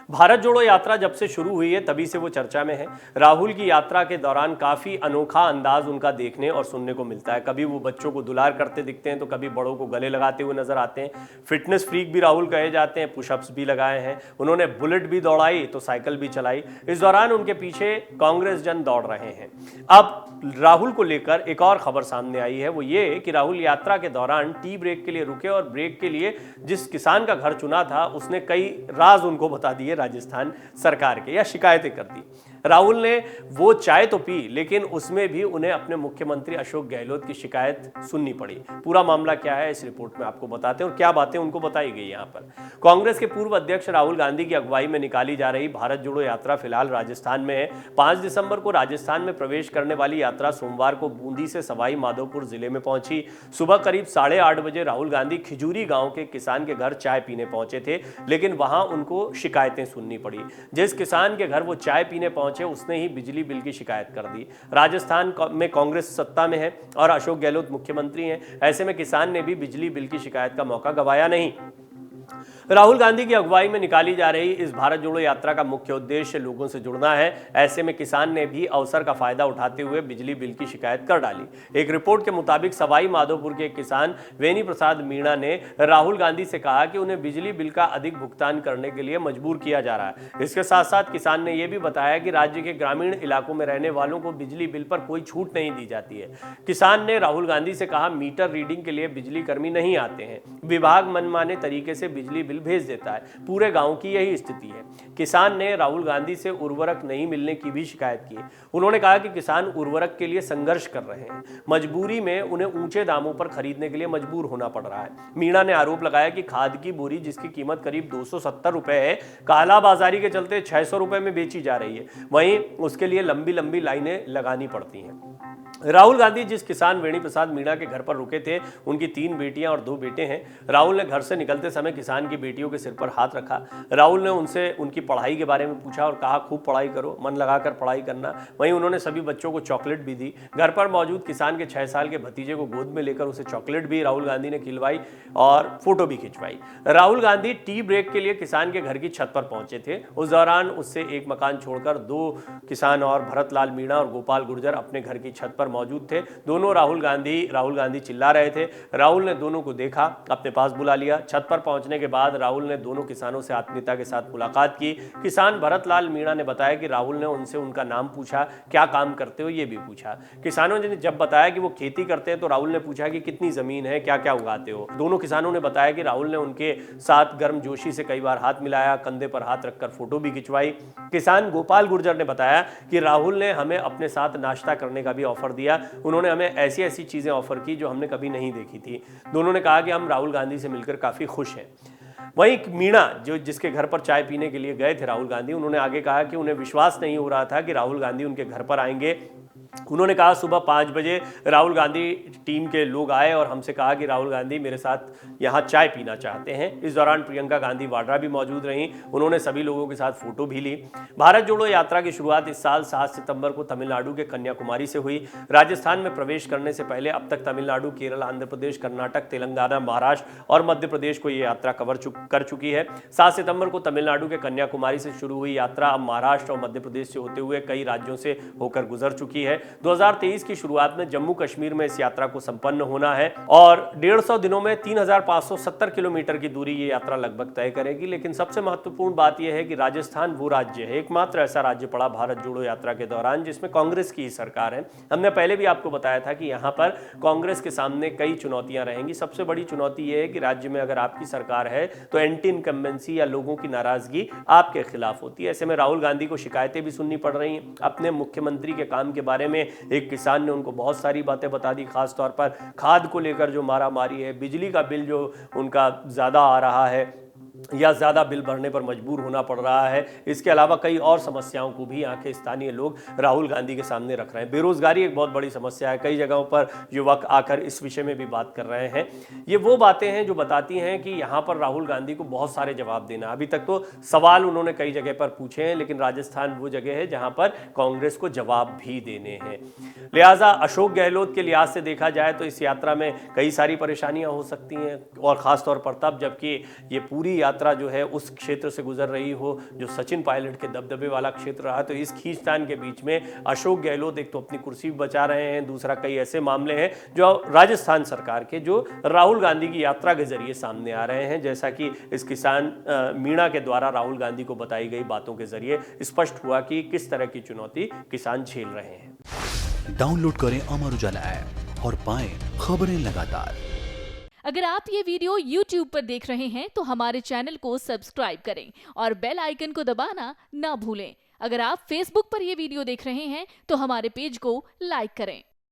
भारत जोड़ो यात्रा जब से शुरू हुई है तभी से वो चर्चा में है। राहुल की यात्रा के दौरान काफी अनोखा अंदाज उनका देखने और सुनने को मिलता है। कभी वो बच्चों को दुलार करते दिखते हैं तो कभी बड़ों को गले लगाते हुए नजर आते हैं। फिटनेस फ्रीक भी राहुल कहे जाते हैं, पुशअप्स भी लगाए हैं, उन्होंने बुलेट भी दौड़ाई तो साइकिल भी चलाई। इस दौरान उनके पीछे कांग्रेस जन दौड़ रहे हैं। अब राहुल को लेकर एक और खबर सामने आई है, वो ये कि राहुल यात्रा के दौरान टी ब्रेक के लिए रुके और ब्रेक के लिए जिस किसान का घर चुना था उसने कई राज उनको बता दिए राजस्थान सरकार के, या शिकायतें कर दी। राहुल ने वो चाय तो पी लेकिन उसमें भी उन्हें अपने मुख्यमंत्री अशोक गहलोत की शिकायत सुननी पड़ी। पूरा मामला क्या है इस रिपोर्ट में आपको बताते हैं और क्या बातें उनको बताई गई। यहां पर कांग्रेस के पूर्व अध्यक्ष राहुल गांधी की अगुवाई में निकाली जा रही भारत जोड़ो यात्रा फिलहाल राजस्थान में है। 5 दिसंबर को राजस्थान में प्रवेश करने वाली यात्रा सोमवार को बूंदी से सवाई माधोपुर जिले में पहुंची। सुबह करीब 8:30 बजे राहुल गांधी खिजूरी गांव के किसान के घर चाय पीने पहुंचे थे, लेकिन वहां उनको शिकायतें सुननी पड़ी। जिस किसान के घर वो चाय पीने पहुंचे उसने ही बिजली बिल की शिकायत कर दी। राजस्थान में कांग्रेस सत्ता में है और अशोक गहलोत मुख्यमंत्री हैं। ऐसे में किसान ने भी बिजली बिल की शिकायत का मौका गंवाया नहीं। राहुल गांधी की अगुवाई में निकाली जा रही इस भारत जोड़ो यात्रा का मुख्य उद्देश्य लोगों से जुड़ना है। ऐसे में किसान ने भी अवसर का फायदा उठाते हुए बिजली बिल की शिकायत कर डाली। एक रिपोर्ट के मुताबिक सवाई माधोपुर के किसान वेनी प्रसाद मीणा ने राहुल गांधी से कहा कि उन्हें बिजली बिल का अधिक भुगतान करने के लिए मजबूर किया जा रहा है। इसके साथ साथ किसान ने यह भी बताया कि राज्य के ग्रामीण इलाकों में रहने वालों को बिजली बिल पर कोई छूट नहीं दी जाती है। किसान ने राहुल गांधी से कहा, मीटर रीडिंग के लिए बिजली कर्मी नहीं आते हैं, विभाग मनमाने तरीके से बिजली बिल भेज देता है। पूरे गांव की यही स्थिति है। किसान ने राहुल गांधी से उर्वरक नहीं मिलने की भी शिकायत की। उन्होंने कहा कि किसान उर्वरक के लिए संघर्ष कर रहे हैं, मजबूरी में उन्हें ऊंचे दामों पर खरीदने के लिए मजबूर होना पड़ रहा है। मीणा ने आरोप लगाया कि खाद की बोरी जिसकी कीमत करीब 270 रुपए है, कालाबाजारी के चलते 600 रुपए में बेची जा रही है। वहीं उसके लिए लंबी लंबी लाइनें लगानी पड़ती हैं। राहुल गांधी जिस किसान वेणी प्रसाद मीणा के घर पर रुके थे उनकी 3 बेटियां और 2 बेटे हैं। राहुल ने घर से निकलते समय किसान की बेटियों के सिर पर हाथ रखा। राहुल ने उनसे उनकी पढ़ाई के बारे में पूछा और कहा, खूब पढ़ाई करो, मन लगाकर पढ़ाई करना। वहीं उन्होंने सभी बच्चों को चॉकलेट भी दी। घर पर मौजूद किसान के 6 साल के भतीजे को गोद में लेकर उसे चॉकलेट भी राहुल गांधी ने खिलवाई और फोटो भी खिंचवाई। राहुल गांधी टी ब्रेक के लिए किसान के घर की छत पर पहुंचे थे। उस दौरान उससे एक मकान छोड़कर 2 किसान और भरतलाल मीणा और गोपाल गुर्जर अपने घर की छत पर मौजूद थे। दोनों राहुल गांधी चिल्ला रहे थे। राहुल ने दोनों को देखा, अपने पास बुला लिया। छत पर पहुंचने के बाद राहुल ने दोनों किसानों से आत्मीयता के साथ मुलाकात की। किसान भरतलाल मीणा ने बताया कि राहुल ने उनसे उनका नाम पूछा, क्या काम करते हो ये भी पूछा। किसानों ने जब बताया कि वो खेती करते हैं तो राहुल ने पूछा कि कितनी जमीन है, क्या क्या उगाते हो। दोनों किसानों ने बताया कि राहुल ने उनके साथ गर्मजोशी से कई बार हाथ मिलाया, कंधे पर हाथ रखकर फोटो भी खिंचवाई। किसान गोपाल गुर्जर ने बताया कि राहुल ने हमें अपने साथ नाश्ता करने का भी ऑफर दिया। उन्होंने हमें ऐसी ऐसी चीजें ऑफर की जो हमने कभी नहीं देखी थी। दोनों ने कहा कि हम राहुल गांधी से मिलकर काफी खुश हैं। वहीं मीणा जिसके घर पर चाय पीने के लिए गए थे राहुल गांधी, उन्होंने आगे कहा कि उन्हें विश्वास नहीं हो रहा था कि राहुल गांधी उनके घर पर आएंगे। उन्होंने कहा, सुबह 5 बजे राहुल गांधी टीम के लोग आए और हमसे कहा कि राहुल गांधी मेरे साथ यहाँ चाय पीना चाहते हैं। इस दौरान प्रियंका गांधी वाड्रा भी मौजूद रहीं। उन्होंने सभी लोगों के साथ फोटो भी ली। भारत जोड़ो यात्रा की शुरुआत इस साल 7 सितंबर को तमिलनाडु के कन्याकुमारी से हुई। राजस्थान में प्रवेश करने से पहले अब तक तमिलनाडु, केरल, आंध्र प्रदेश, कर्नाटक, तेलंगाना, महाराष्ट्र और मध्य प्रदेश को ये यात्रा कर चुकी है। 7 सितंबर को तमिलनाडु के कन्याकुमारी से शुरू हुई यात्रा अब महाराष्ट्र और मध्य प्रदेश से होते हुए कई राज्यों से होकर गुजर चुकी है। 2023 की शुरुआत में जम्मू कश्मीर में इस यात्रा को संपन्न होना है और 150 दिनों में 3570 किलोमीटर की दूरी ये यात्रा लगभग तय करेगी। लेकिन सबसे महत्वपूर्ण बात यह है कि राजस्थान वो राज्य है, एकमात्र ऐसा राज्य पड़ा भारत जोड़ो यात्रा के दौरान जिसमें कांग्रेस की ही सरकार है। हमने पहले भी आपको बताया था कि यहाँ पर कांग्रेस के सामने कई चुनौतियां रहेंगी। सबसे बड़ी चुनौती यह है कि राज्य में अगर आपकी सरकार है तो एंटी इनकम्बेंसी या लोगों की नाराजगी आपके खिलाफ होती है। ऐसे में राहुल गांधी को शिकायतें भी सुननी पड़ रही हैं। अपने मुख्यमंत्री के काम के बारे में एक किसान ने उनको बहुत सारी बातें बता दी, खासतौर पर खाद को लेकर जो मारामारी है, बिजली का बिल जो उनका ज्यादा आ रहा है या ज्यादा बिल भरने पर मजबूर होना पड़ रहा है। इसके अलावा कई और समस्याओं को भी यहाँ के स्थानीय लोग राहुल गांधी के सामने रख रहे हैं। बेरोजगारी एक बहुत बड़ी समस्या है। कई जगहों पर युवक आकर इस विषय में भी बात कर रहे हैं। ये वो बातें हैं जो बताती हैं कि यहाँ पर राहुल गांधी को बहुत सारे जवाब देना। अभी तक तो सवाल उन्होंने कई जगह पर पूछे हैं, लेकिन राजस्थान वो जगह है जहाँ पर कांग्रेस को जवाब भी देने हैं। लिहाजा अशोक गहलोत के लिहाज से देखा जाए तो इस यात्रा में कई सारी परेशानियां हो सकती हैं और खासतौर पर तब जबकि ये पूरी यात्रा जो है उस क्षेत्र से गुजर रही हो जो सचिन पायलट के दबदबे वाला क्षेत्र रहा। तो इस खींचतान के बीच में अशोक गहलोत एक तो अपनी कुर्सी बचा रहे हैं, दूसरा कई ऐसे मामले हैं जो राजस्थान सरकार के जो राहुल गांधी की यात्रा के जरिए सामने आ रहे हैं, जैसा कि इस किसान मीणा के द्वारा राहुल गांधी को बताई गई बातों के जरिए स्पष्ट हुआ कि किस तरह की चुनौती किसान झेल रहे हैं। डाउनलोड करें अमर उजाला ऐप और पाएं खबरें लगातार। अगर आप ये वीडियो YouTube पर देख रहे हैं तो हमारे चैनल को सब्सक्राइब करें और बेल आइकन को दबाना ना भूलें। अगर आप Facebook पर यह वीडियो देख रहे हैं तो हमारे पेज को लाइक करें।